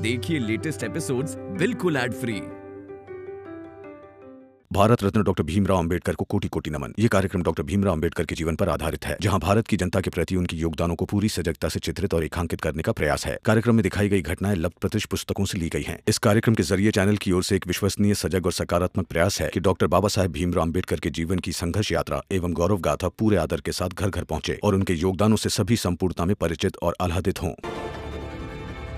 देखिए latest episodes बिल्कुल ad free. Bharat Ratna doctor Bhimrao Ambedkar को कोटि कोटि नमन। ये कार्यक्रम डॉक्टर भीमराव अंबेडकर के जीवन पर आधारित है, जहां भारत की जनता के प्रति उनके योगदानों को पूरी सजगता से चित्रित और रेखांकित करने का प्रयास है। कार्यक्रम में दिखाई गई घटनाएं लब्ध प्रतिष्ठ पुस्तकों से ली गई हैं। इस कार्यक्रम के जरिए चैनल की ओर से एक विश्वसनीय, सजग और सकारात्मक प्रयास है कि डॉक्टर बाबा साहेब भीमराव अंबेडकर के जीवन की संघर्ष यात्रा एवं गौरव गाथा पूरे आदर के साथ घर घर पहुंचे और उनके योगदानों से सभी संपूर्णता में परिचित और आह्लादित हों।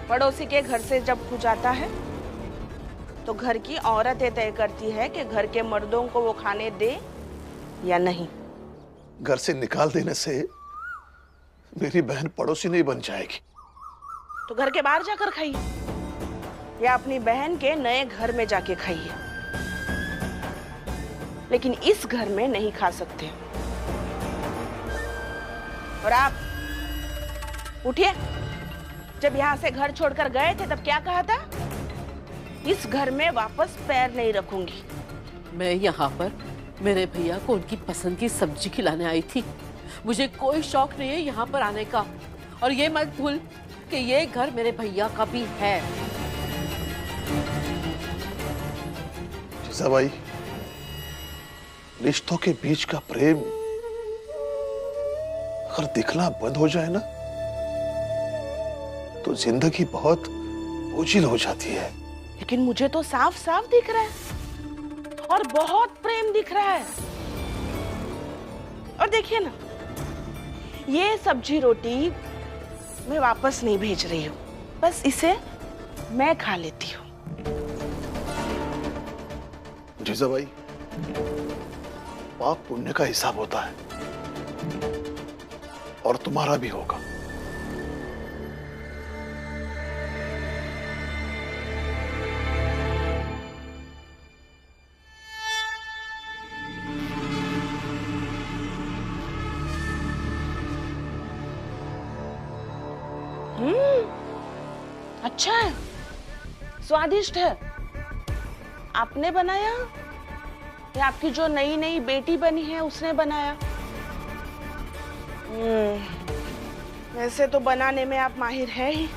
पड़ोसी के घर से जब कुछ आता है तो घर की औरतें तय करती है कि घर के मर्दों को वो खाने दे या नहीं। घर से निकाल देने से मेरी बहन पड़ोसी नहीं बन जाएगी। तो घर के बाहर जाकर खाइए या अपनी बहन के नए घर में जाके खाइए, लेकिन इस घर में नहीं खा सकते। और आप उठिए। जब यहाँ से घर छोड़कर गए थे तब क्या कहा था? इस घर में वापस पैर नहीं रखूंगी। मैं यहाँ पर मेरे भैया को उनकी पसंद की सब्जी खिलाने आई थी। मुझे कोई शौक नहीं है यहाँ पर आने का। और ये मत भूल कि ये घर मेरे भैया का भी है। जीजाबाई, रिश्तों के बीच का प्रेम अगर दिखना बंद हो जाए ना तो जिंदगी बहुत बोझिल हो जाती है। लेकिन मुझे तो साफ साफ दिख रहा है और बहुत प्रेम दिख रहा है। और देखिए ना, ये सब्जी रोटी मैं वापस नहीं भेज रही हूँ, बस इसे मैं खा लेती हूँ। जीजाबाई, पाप पुण्य का हिसाब होता है और तुम्हारा भी होगा। अच्छा है, स्वादिष्ट है। आपने बनाया या आपकी जो नई नई बेटी बनी है उसने बनाया? वैसे तो बनाने में आप माहिर है ही।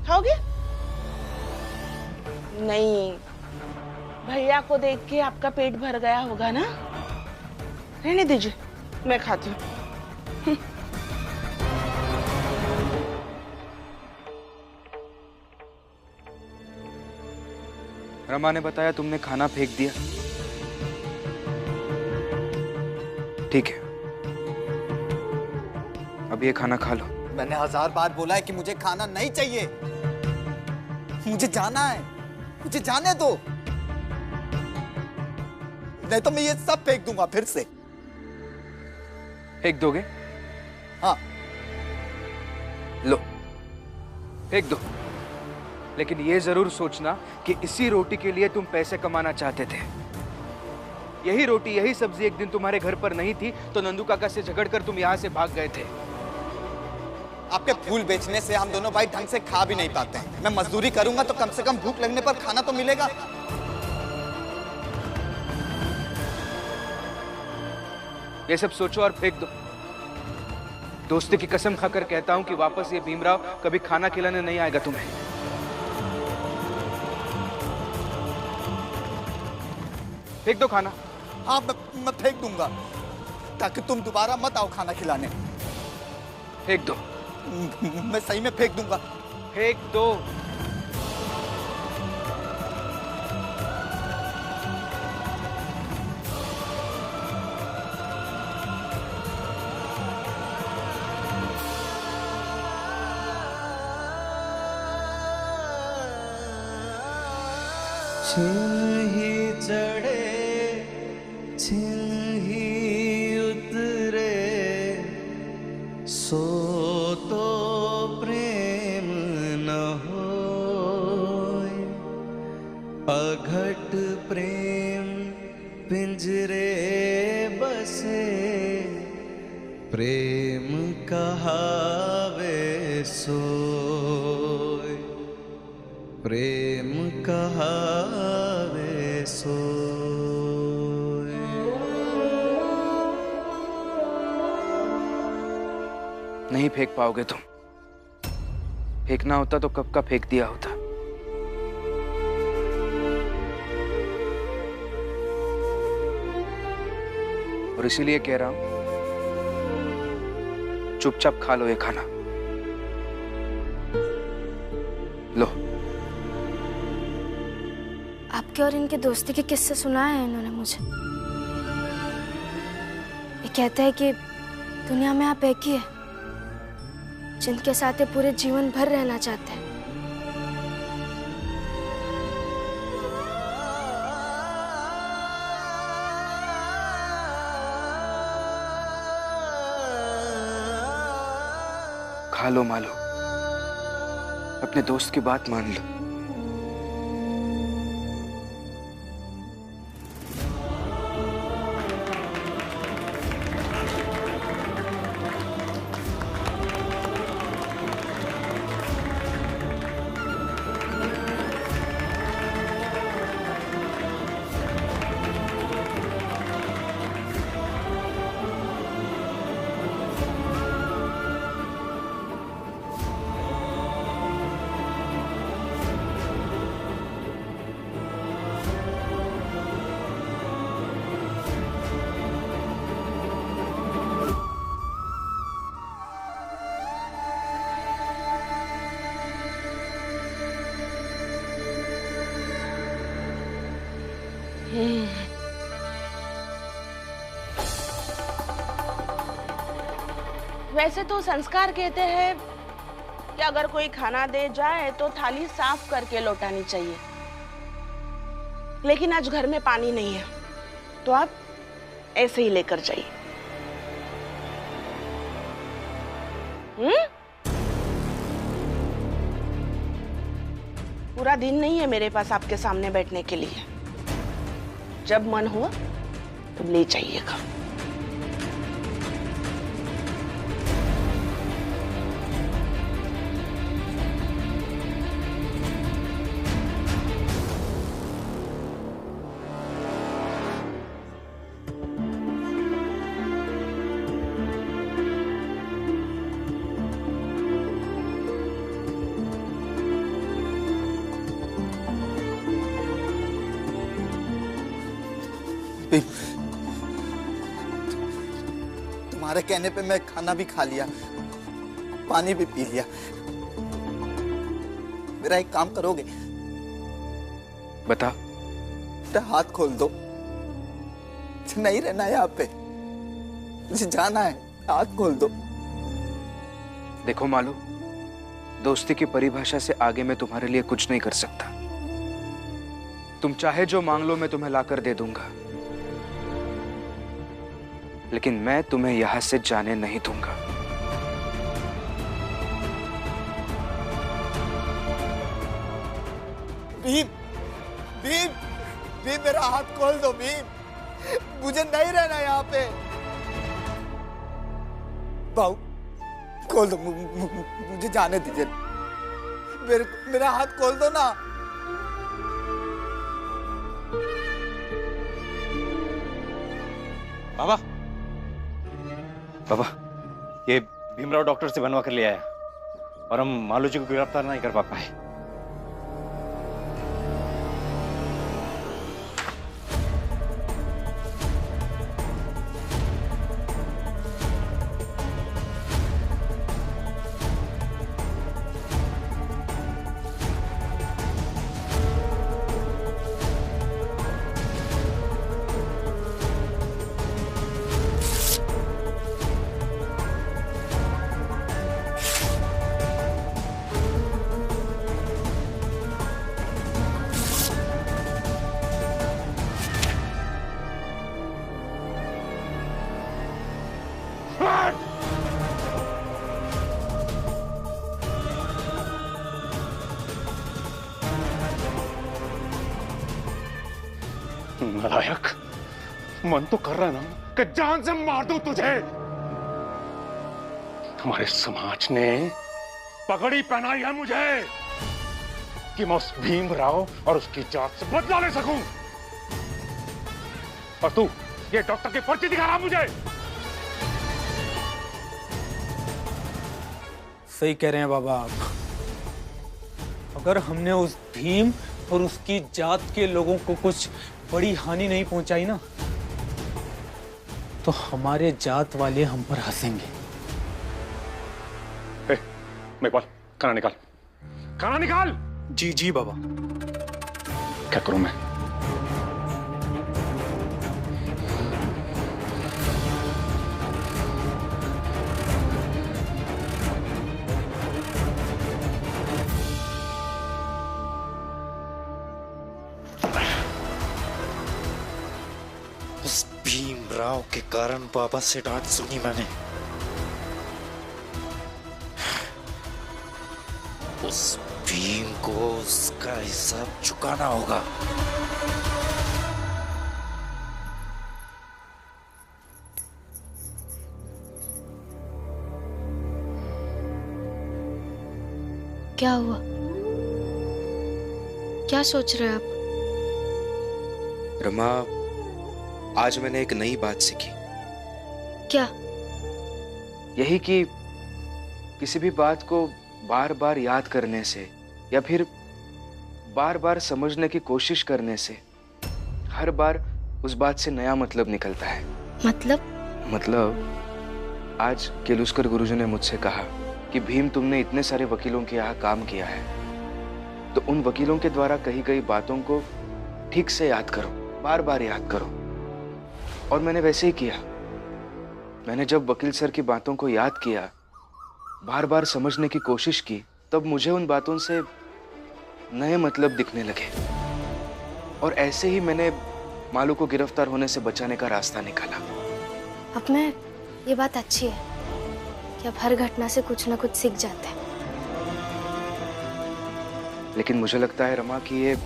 खाओगे? नहीं, भैया को देख के आपका पेट भर गया होगा ना। रहने दीजिए, मैं खाती हूँ। रमा ने बताया तुमने खाना फेंक दिया। ठीक है, अब ये खाना खा लो। मैंने 1000 बार बोला है कि मुझे खाना नहीं चाहिए। मुझे जाना है, मुझे जाने दो, नहीं तो मैं ये सब फेंक दूंगा फिर से। फेंक दोगे? हाँ, लो फेंक दो, लेकिन ये जरूर सोचना कि इसी रोटी के लिए तुम पैसे कमाना चाहते थे। यही रोटी, यही सब्जी एक दिन तुम्हारे घर पर नहीं थी तो नंदू काका से झगड़कर तुम यहाँ से भाग गए थे। आपके फूल बेचने से हम दोनों भाई ढंग से खा भी नहीं पाते हैं। मैं मजदूरी करूंगा तो कम से कम भूख लगने पर खाना तो मिलेगा। ये सब सोचो और फेंक दो। दोस्ती की कसम खाकर कहता हूं कि वापस ये भीमराव कभी खाना खिलाने नहीं आएगा तुम्हें। फेंक दो खाना। हाँ, मैं फेंक दूंगा ताकि तुम दोबारा मत आओ खाना खिलाने। फेंक दो। मैं सही में फेंक दूंगा। फेंक दो। छिन ही चढ़े छिन ही उतरे, सो तो प्रेम न होए। अघट प्रेम पिंजरे बसे, प्रेम कहावे सोए। प्रेम कहावे सोए। नहीं फेंक पाओगे तुम। फेंकना होता तो कब का फेंक दिया होता। और इसीलिए कह रहा हूं, चुपचाप खा लो ये खाना। लो। आपके और इनके दोस्ती के किस्से सुनाए हैं इन्होंने मुझे। ये कहते हैं कि दुनिया में आप एक ही है जिनके साथ ये पूरे जीवन भर रहना चाहते हैं। खा लो मालो, अपने दोस्त की बात मान लो। वैसे तो संस्कार कहते हैं कि अगर कोई खाना दे जाए तो थाली साफ करके लौटानी चाहिए, लेकिन आज घर में पानी नहीं है तो आप ऐसे ही लेकर जाइए। पूरा दिन नहीं है मेरे पास आपके सामने बैठने के लिए। जब मन हो तो ले जाइएगा। तुम्हारे कहने पे मैं खाना भी खा लिया, पानी भी पी लिया। मेरा एक काम करोगे? बता। मेरा हाथ खोल दो, मुझे नहीं रहना यहाँ पे, मुझे जाना है। हाथ खोल दो। देखो मालू, दोस्ती की परिभाषा से आगे मैं तुम्हारे लिए कुछ नहीं कर सकता। तुम चाहे जो मांग लो, मैं तुम्हें लाकर दे दूंगा, लेकिन मैं तुम्हें यहां से जाने नहीं दूंगा। भीम, भीम, भीम मेरा हाथ खोल दो भीम, मुझे नहीं रहना यहाँ पे। भाऊ खोल दो, मुझे जाने दीजिए। मेरा हाथ खोल दो ना। बाबा, बाबा, ये भीमराव डॉक्टर से बनवा कर ले आया और हम मालू जी को गिरफ्तार नहीं कर पाए। नालायक, मन तो कर रहा है ना कि जान से मार दूं तुझे। हमारे समाज ने पगड़ी पहनाई है मुझे कि मैं उस भीमराव और उसकी जात से बदला ले सकूं, और तू ये डॉक्टर की पर्ची दिखा रहा मुझे। सही कह रहे हैं बाबा आप। अगर हमने उस भीम और उसकी जात के लोगों को कुछ बड़ी हानि नहीं पहुंचाई ना, तो हमारे जात वाले हम पर हंसेंगे। मेघवाल, खाना निकाल, खाना निकाल। जी जी बाबा। क्या करूं मैं? उस भीमराव के कारण बाबा से डांट सुनी मैंने। उस भीम को उसका हिसाब चुकाना होगा। क्या हुआ? क्या सोच रहे हैं आप? रमा, आज मैंने एक नई बात सीखी। क्या? यही कि किसी भी बात को बार बार याद करने से या फिर बार बार समझने की कोशिश करने से हर बार उस बात से नया मतलब निकलता है। मतलब आज केलुस्कर गुरुजी ने मुझसे कहा कि भीम, तुमने इतने सारे वकीलों के यहाँ काम किया है, तो उन वकीलों के द्वारा कही गई बातों को ठीक से याद करो, बार बार याद करो। और मैंने वैसे ही किया। मैंने जब वकील सर की बातों को याद किया, बार बार समझने की कोशिश की, तब मुझे उन बातों से नए मतलब दिखने लगे। और ऐसे ही मैंने मालू को गिरफ्तार होने से बचाने का रास्ता निकाला। अब में ये बात अच्छी है कि अब हर घटना से कुछ ना कुछ सीख जाते हैं। लेकिन मुझे लगता है रमा कि ये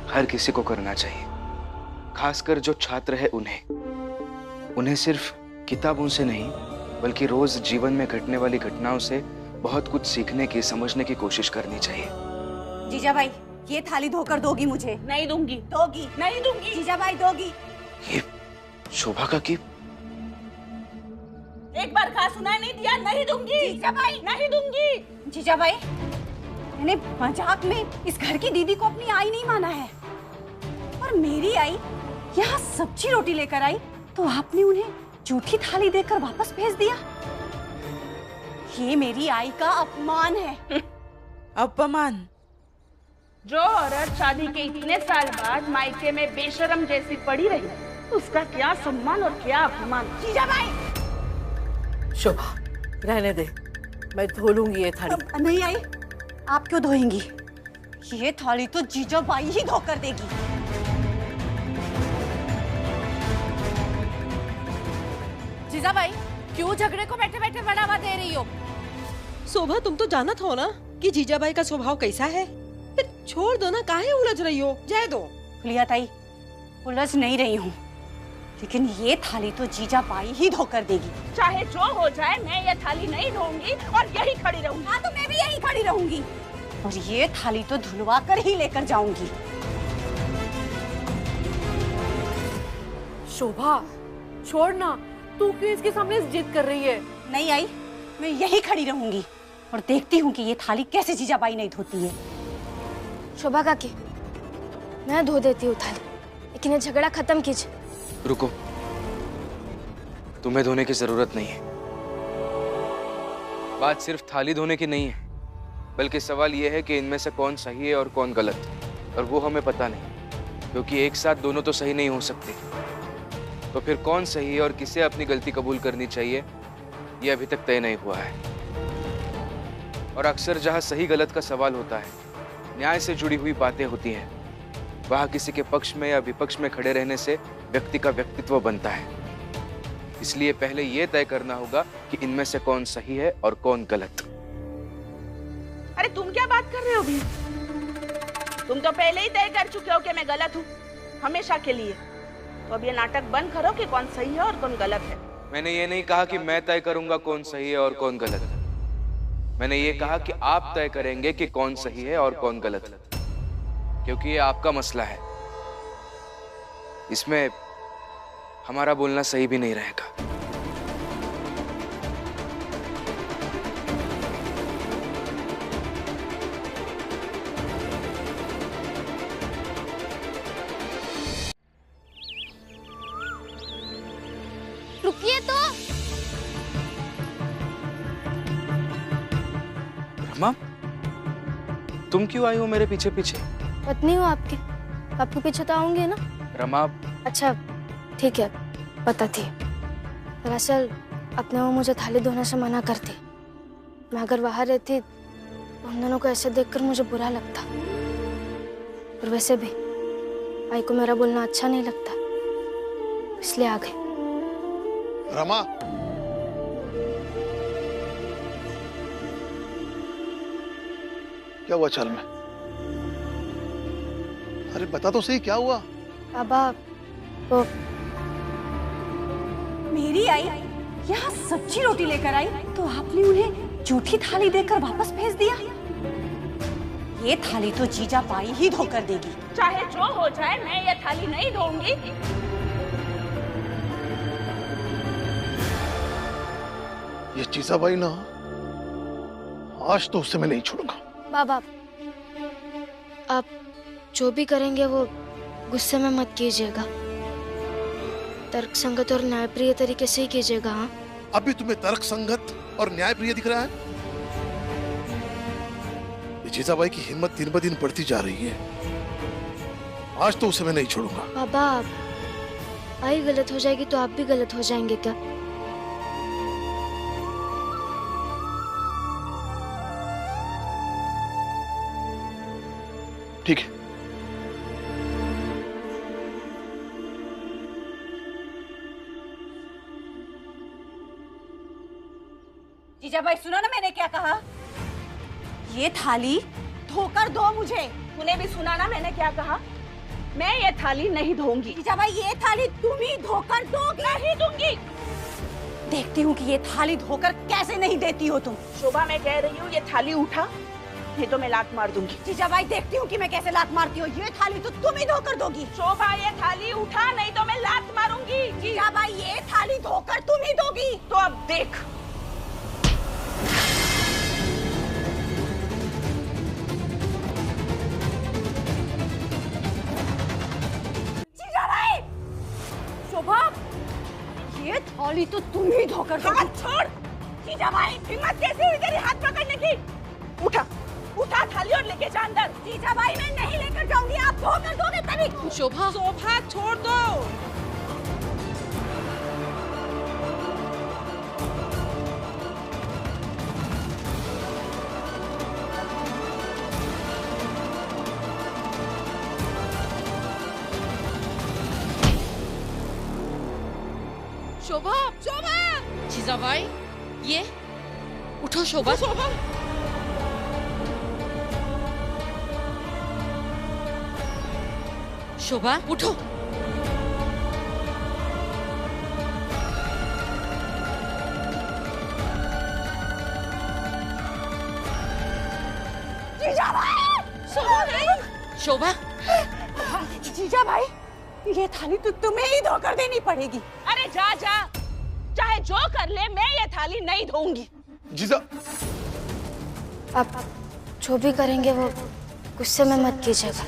हर किसी को करना चाहिए, खासकर जो छात्र है उन्हें सिर्फ किताबों से नहीं बल्कि रोज जीवन में घटने वाली घटनाओं से बहुत कुछ सीखने की, समझने की कोशिश करनी चाहिए। जीजा भाई, ये थाली धोकर दोगी मुझे? नहीं दूंगी। दोगी? नहीं दूंगी। जीजा भाई दोगी? ये शोभा का की एक बार कहा सुनाई नहीं दिया? नहीं दूंगी। जीजा भाई नहीं दूंगी। जीजा भाई, मैंने मजाक में इस घर की दीदी को अपनी आई नहीं माना है, और मेरी आई यहाँ सब्जी रोटी लेकर आई तो आपने उन्हें झूठी थाली देकर वापस भेज दिया। ये मेरी आई का अपमान है। अपमान? जो औरत शादी के इतने साल बाद मायके में बेशरम जैसी पड़ी रही, उसका क्या सम्मान और क्या अपमान। जीजा भाई! शोभा, रहने दे, मैं धो लूंगी ये थाली। नहीं आई, आप क्यों धोएंगी? ये थाली तो जीजा बाई ही धोकर देगी। जीजा भाई, क्यों झगड़े को बैठे बैठे बढ़ावा दे रही हो? शोभा, तुम तो जानत हो ना कि जीजाबाई का स्वभाव कैसा है। फिर छोड़ दो ना, काहे उलझ रही हो? जाए दो। फुलिया ताई, उलझ नहीं रही हूँ, लेकिन ये थाली तो जीजा बाई ही धोकर देगी। चाहे जो हो जाए, मैं ये थाली नहीं धोऊंगी और यही खड़ी रहूंगी। हाँ, तो मैं भी यही खड़ी रहूंगी और ये थाली तो धुलवा कर ही लेकर जाऊंगी। शोभा, छोड़ना, तू क्यों इसके सामने जिद कर रही है? नहीं आई, मैं यही खड़ी रहूंगी और देखती हूँ कि ये थाली कैसे जीजाबाई नहीं धोती है। शोभा काकी, मैं धो देती हूँ थाली, लेकिन ये झगड़ा खत्म कीजिए। रुको, तुम्हें धोने की जरूरत नहीं है। बात सिर्फ थाली धोने की नहीं है, बल्कि सवाल यह है कि इनमें से कौन सही है और कौन गलत, और वो हमें पता नहीं, क्योंकि एक साथ दोनों तो सही नहीं हो सकते। तो फिर कौन सही है और किसे अपनी गलती कबूल करनी चाहिए, ये अभी तक तय नहीं हुआ है। और अक्सर जहां सही गलत का सवाल होता है, न्याय से जुड़ी हुई बातें होती हैं, वहां किसी के पक्ष में या विपक्ष में खड़े रहने से व्यक्ति का व्यक्तित्व बनता है। इसलिए पहले यह तय करना होगा कि इनमें से कौन सही है और कौन गलत। अरे तुम क्या बात कर रहे हो भी? तुम तो पहले ही तय कर चुके हो कि मैं गलत हूँ, हमेशा के लिए। तो अब ये नाटक बंद करो कि कौन सही है और कौन गलत है। मैंने ये नहीं कहा कि मैं तय करूंगा कौन सही है और कौन गलत है। मैंने ये कहा कि आप तय करेंगे कि कौन सही है और कौन गलत है, क्योंकि ये आपका मसला है। इसमें हमारा बोलना सही भी नहीं रहेगा। देखिए तो। रमा, तुम क्यों आई हो मेरे पीछे पीछे? पत्नी हूँ आपकी, आपके पीछे तो आऊंगी ना। रमा, अच्छा ठीक है, पता थी। दरअसल अपने वो मुझे थाली धोने से मना करती। मैं अगर वहां रहती तो उन दोनों को ऐसे देखकर मुझे बुरा लगता। और वैसे भी भाई को मेरा बोलना अच्छा नहीं लगता, इसलिए आ गई। रमा, क्या हुआ चाल में? अरे बता तो सही, क्या हुआ? बाबा वो मेरी आई यहाँ सब्जी रोटी लेकर आई तो आपने उन्हें झूठी थाली देकर वापस भेज दिया। ये थाली तो जीजा बाई ही धोकर देगी। चाहे जो हो जाए, मैं ये थाली नहीं धोऊंगी। ये जीजाबाई ना, आज तो उससे मैं नहीं छोड़ूंगा। बाबा आप जो भी करेंगे वो गुस्से में मत कीजिएगा, तर्कसंगत और न्यायप्रिय तरीके से ही कीजिएगा। हाँ, अभी तुम्हें तर्कसंगत और न्यायप्रिय दिख रहा है? ये जीजाबाई की हिम्मत दिन ब दिन बढ़ती जा रही है। आज तो उसे मैं नहीं छोड़ूंगा। बाबा आई गलत हो जाएगी तो आप भी गलत हो जाएंगे क्या? ठीक है। जीजाबाई सुनो ना मैंने क्या कहा। ये थाली धोकर दो मुझे। तूने भी सुना ना मैंने क्या कहा। मैं ये थाली नहीं धोऊंगी। जीजाबाई ये थाली तुम ही धोकर दोगी। नहीं दूंगी। देखती हूँ कि ये थाली धोकर कैसे नहीं देती हो तुम। शोभा मैं कह रही हूँ ये थाली उठा, नहीं तो मैं लात मार दूंगी। जीजाबाई देखती हूँ कि मैं कैसे लात मारती हूँ। ये थाली तो तुम ही धोकर दोगी। शोभा ये थाली उठा, नहीं तो मैं लात मारूंगी। जीजाबाई ये थाली धोकर तुम ही दोगी। तो अब देख। जीजाबाई, शोभा ये थाली तो तुम ही धोकर दोगी। हाथ छोड़। जीजाबाई हिम्मत कैसे हुई तेरी हाथ पकड़ने की? उठा उठा थाली और लेके जा अंदर। जीजाबाई मैं नहीं लेकर जाऊंगी, आप धोकर दोगे तभी। शोभा शोभा छोड़ दो। शोभा शोभा जीजाबाई ये उठो। शोभा शोभा शोभा उठो। शोभा जीजाबाई ये थाली तो तुम्हें ही धोकर देनी पड़ेगी। अरे जा जा, चाहे जो कर ले, मैं ये थाली नहीं धोऊंगी। जीजा आप जो भी करेंगे वो गुस्से में मत कीजिएगा,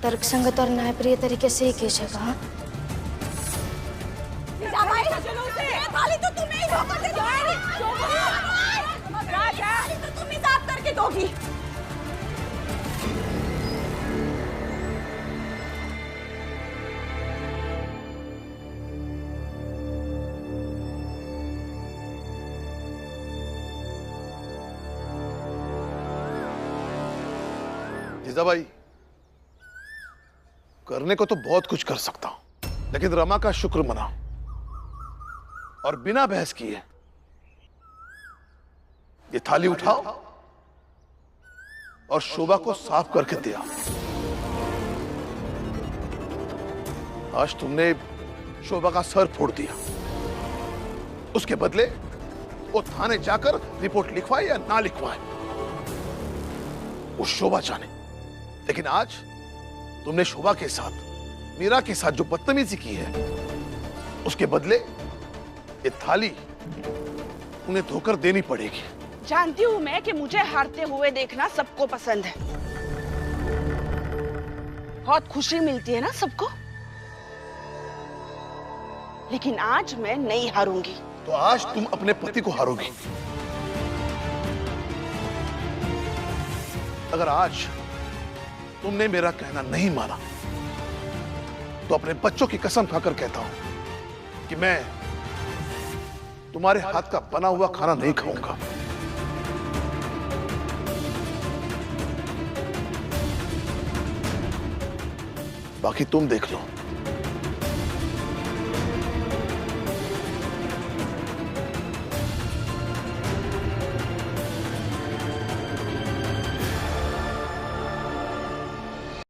तर्कसंगत और न्यायप्रिय तरीके से ही कीजिएगा। हाँ, जीजाबाई ये थाली तो तुम्हें ही धोकर देनी पड़ेगी। थाली तो तुम ही साफ करके दोगी। जीजाबाई करने को तो बहुत कुछ कर सकता हूं, लेकिन रमा का शुक्र मनाओ और बिना बहस किए ये थाली उठाओ और शोभा को साफ करके दे आओ। आज तुमने शोभा का सर फोड़ दिया, उसके बदले वो थाने जाकर रिपोर्ट लिखवाए या ना लिखवाए वो शोभा जाने, लेकिन आज तुमने शोभा के साथ, मीरा के साथ जो बदतमीजी की है उसके बदले ये थाली उन्हें धोकर देनी पड़ेगी। जानती हूँ मैं कि मुझे हारते हुए देखना सबको पसंद है, बहुत खुशी मिलती है ना सबको। लेकिन आज मैं नहीं हारूंगी। तो आज तुम अपने पति को हारोगी। अगर आज तुमने मेरा कहना नहीं माना तो अपने बच्चों की कसम खाकर कहता हूं कि मैं तुम्हारे हाथ का बना हुआ खाना नहीं खाऊंगा। बाकी तुम देख लो।